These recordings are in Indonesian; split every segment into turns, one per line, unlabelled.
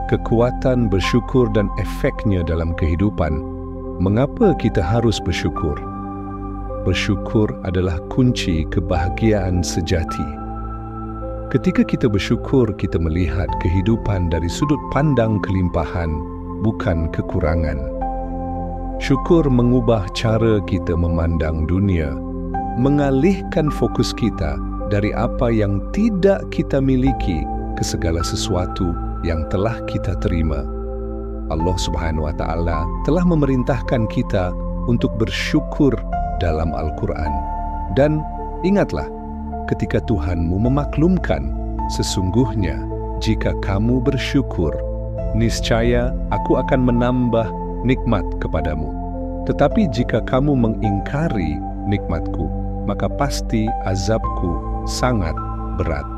kekuatan bersyukur dan efeknya dalam kehidupan, mengapa kita harus bersyukur? Bersyukur adalah kunci kebahagiaan sejati. Ketika kita bersyukur, kita melihat kehidupan dari sudut pandang kelimpahan, bukan kekurangan. Syukur mengubah cara kita memandang dunia, mengalihkan fokus kita dari apa yang tidak kita miliki ke segala sesuatu yang telah kita terima. Allah Subhanahu wa Ta'ala telah memerintahkan kita untuk bersyukur dalam Al-Quran. Dan ingatlah, ketika Tuhanmu memaklumkan, sesungguhnya jika kamu bersyukur, niscaya aku akan menambah nikmat kepadamu. Tetapi jika kamu mengingkari nikmatku, maka pasti azabku sangat berat.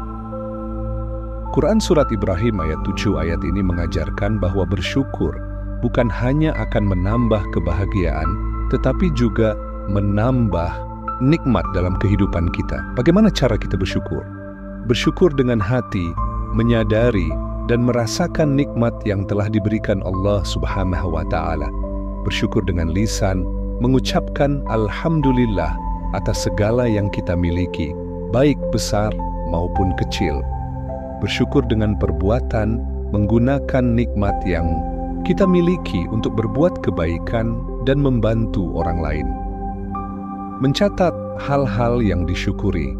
Quran Surat Ibrahim ayat 7 ayat ini mengajarkan bahwa bersyukur bukan hanya akan menambah kebahagiaan, tetapi juga menambah nikmat dalam kehidupan kita. Bagaimana cara kita bersyukur? Bersyukur dengan hati, menyadari dan merasakan nikmat yang telah diberikan Allah Subhanahu wa Ta'ala. Bersyukur dengan lisan, mengucapkan Alhamdulillah atas segala yang kita miliki, baik besar maupun kecil. Bersyukur dengan perbuatan, menggunakan nikmat yang kita miliki untuk berbuat kebaikan dan membantu orang lain. Mencatat hal-hal yang disyukuri,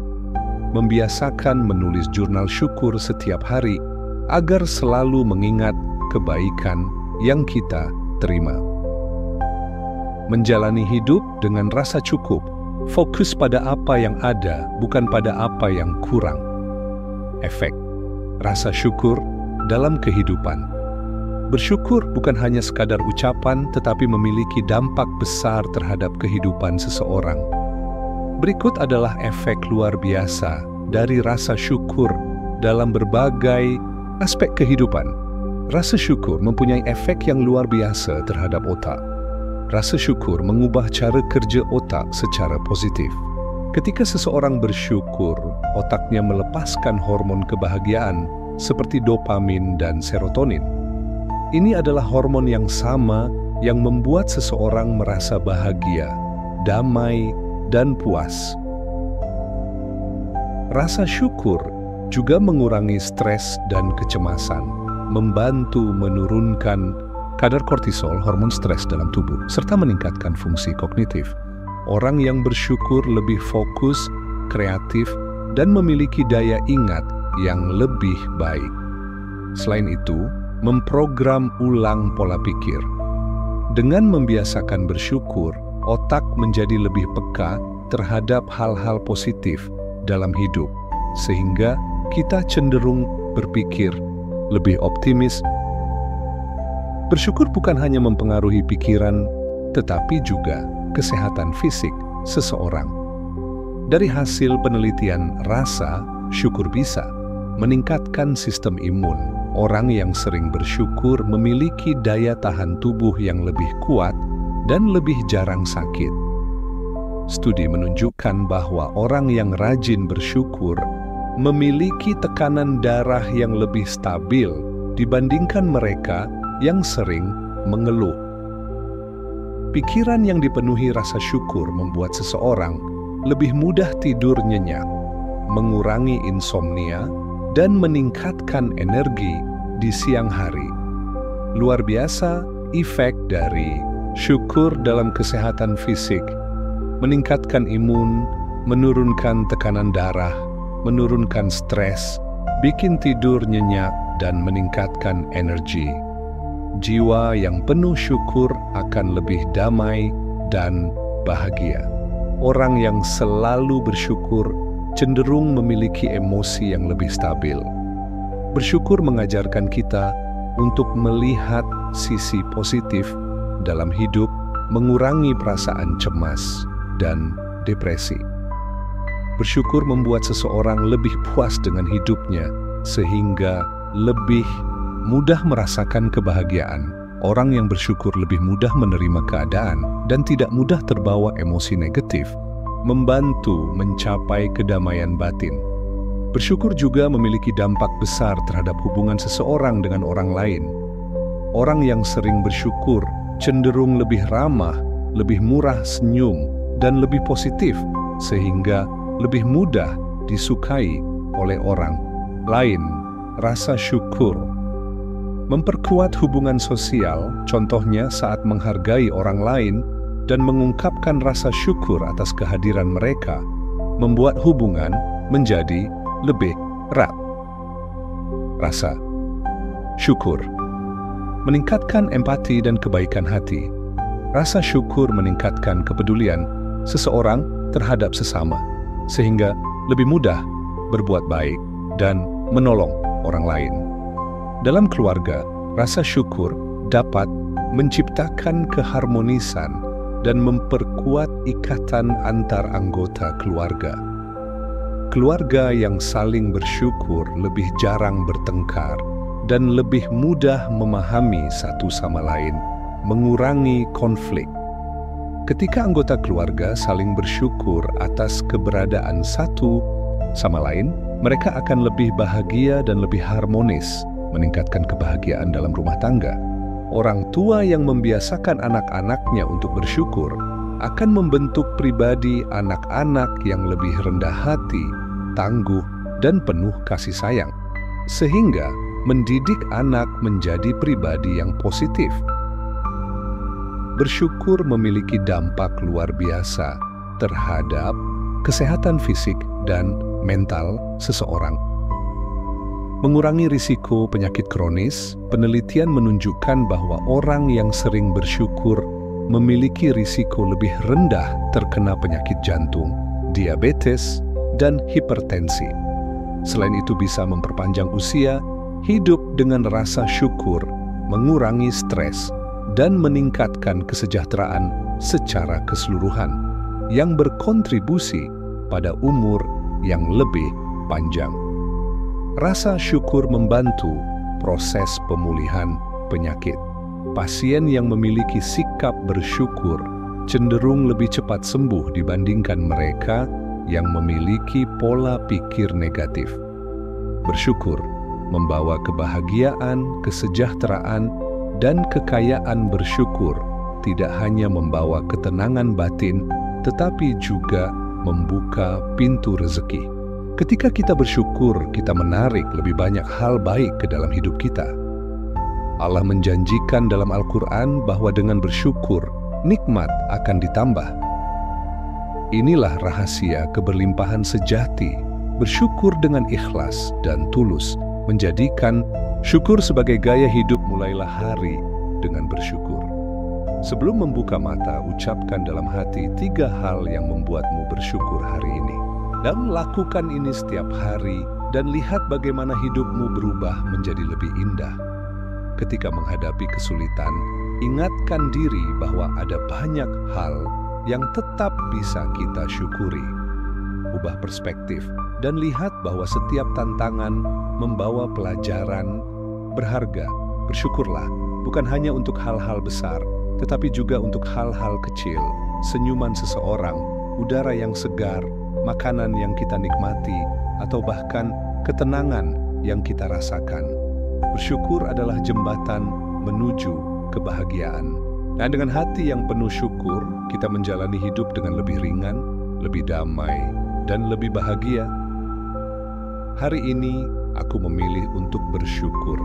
membiasakan menulis jurnal syukur setiap hari agar selalu mengingat kebaikan yang kita terima. Menjalani hidup dengan rasa cukup, fokus pada apa yang ada, bukan pada apa yang kurang. Efek rasa syukur dalam kehidupan. Bersyukur bukan hanya sekadar ucapan, tetapi memiliki dampak besar terhadap kehidupan seseorang. Berikut adalah efek luar biasa dari rasa syukur dalam berbagai aspek kehidupan. Rasa syukur mempunyai efek yang luar biasa terhadap otak. Rasa syukur mengubah cara kerja otak secara positif. Ketika seseorang bersyukur, otaknya melepaskan hormon kebahagiaan seperti dopamin dan serotonin. Ini adalah hormon yang sama yang membuat seseorang merasa bahagia, damai, dan puas. Rasa syukur juga mengurangi stres dan kecemasan, membantu menurunkan kadar kortisol, hormon stres dalam tubuh, serta meningkatkan fungsi kognitif. Orang yang bersyukur lebih fokus, kreatif, dan memiliki daya ingat yang lebih baik. Selain itu, memprogram ulang pola pikir. Dengan membiasakan bersyukur, otak menjadi lebih peka terhadap hal-hal positif dalam hidup, sehingga kita cenderung berpikir lebih optimis. Bersyukur bukan hanya mempengaruhi pikiran, tetapi juga kesehatan fisik seseorang. Dari hasil penelitian rasa, syukur bisa meningkatkan sistem imun. Orang yang sering bersyukur memiliki daya tahan tubuh yang lebih kuat dan lebih jarang sakit. Studi menunjukkan bahwa orang yang rajin bersyukur memiliki tekanan darah yang lebih stabil dibandingkan mereka yang sering mengeluh. Pikiran yang dipenuhi rasa syukur membuat seseorang lebih mudah tidur nyenyak, mengurangi insomnia, dan meningkatkan energi di siang hari. Luar biasa efek dari syukur dalam kesehatan fisik, meningkatkan imun, menurunkan tekanan darah, menurunkan stres, bikin tidur nyenyak, dan meningkatkan energi. Jiwa yang penuh syukur akan lebih damai dan bahagia. Orang yang selalu bersyukur cenderung memiliki emosi yang lebih stabil. Bersyukur mengajarkan kita untuk melihat sisi positif dalam hidup, mengurangi perasaan cemas dan depresi. Bersyukur membuat seseorang lebih puas dengan hidupnya, sehingga lebih mudah merasakan kebahagiaan. Orang yang bersyukur lebih mudah menerima keadaan dan tidak mudah terbawa emosi negatif, membantu mencapai kedamaian batin. Bersyukur juga memiliki dampak besar terhadap hubungan seseorang dengan orang lain. Orang yang sering bersyukur cenderung lebih ramah, lebih murah senyum, dan lebih positif, sehingga lebih mudah disukai oleh orang lain. Rasa syukur memperkuat hubungan sosial, contohnya saat menghargai orang lain dan mengungkapkan rasa syukur atas kehadiran mereka, membuat hubungan menjadi lebih erat. Rasa syukur meningkatkan empati dan kebaikan hati. Rasa syukur meningkatkan kepedulian seseorang terhadap sesama, sehingga lebih mudah berbuat baik dan menolong orang lain. Dalam keluarga, rasa syukur dapat menciptakan keharmonisan dan memperkuat ikatan antar anggota keluarga. Keluarga yang saling bersyukur lebih jarang bertengkar dan lebih mudah memahami satu sama lain, mengurangi konflik. Ketika anggota keluarga saling bersyukur atas keberadaan satu sama lain, mereka akan lebih bahagia dan lebih harmonis, meningkatkan kebahagiaan dalam rumah tangga. Orang tua yang membiasakan anak-anaknya untuk bersyukur akan membentuk pribadi anak-anak yang lebih rendah hati, tangguh, dan penuh kasih sayang, sehingga mendidik anak menjadi pribadi yang positif. Bersyukur memiliki dampak luar biasa terhadap kesehatan fisik dan mental seseorang. Mengurangi risiko penyakit kronis, penelitian menunjukkan bahwa orang yang sering bersyukur memiliki risiko lebih rendah terkena penyakit jantung, diabetes, dan hipertensi. Selain itu bisa memperpanjang usia, hidup dengan rasa syukur, mengurangi stres, dan meningkatkan kesejahteraan secara keseluruhan, yang berkontribusi pada umur yang lebih panjang. Rasa syukur membantu proses pemulihan penyakit. Pasien yang memiliki sikap bersyukur cenderung lebih cepat sembuh dibandingkan mereka yang memiliki pola pikir negatif. Bersyukur membawa kebahagiaan, kesejahteraan, dan kekayaan. Bersyukur tidak hanya membawa ketenangan batin, tetapi juga membuka pintu rezeki. Ketika kita bersyukur, kita menarik lebih banyak hal baik ke dalam hidup kita. Allah menjanjikan dalam Al-Quran bahwa dengan bersyukur, nikmat akan ditambah. Inilah rahasia keberlimpahan sejati. Bersyukur dengan ikhlas dan tulus, menjadikan syukur sebagai gaya hidup. Mulailah hari dengan bersyukur. Sebelum membuka mata, ucapkan dalam hati 3 hal yang membuatmu bersyukur hari ini. Dan lakukan ini setiap hari, dan lihat bagaimana hidupmu berubah menjadi lebih indah. Ketika menghadapi kesulitan, ingatkan diri bahwa ada banyak hal yang tetap bisa kita syukuri. Ubah perspektif dan lihat bahwa setiap tantangan membawa pelajaran berharga. Bersyukurlah bukan hanya untuk hal-hal besar, tetapi juga untuk hal-hal kecil, senyuman seseorang, udara yang segar, makanan yang kita nikmati, atau bahkan ketenangan yang kita rasakan. Bersyukur adalah jembatan menuju kebahagiaan. Dan dengan hati yang penuh syukur, kita menjalani hidup dengan lebih ringan, lebih damai, dan lebih bahagia. Hari ini, aku memilih untuk bersyukur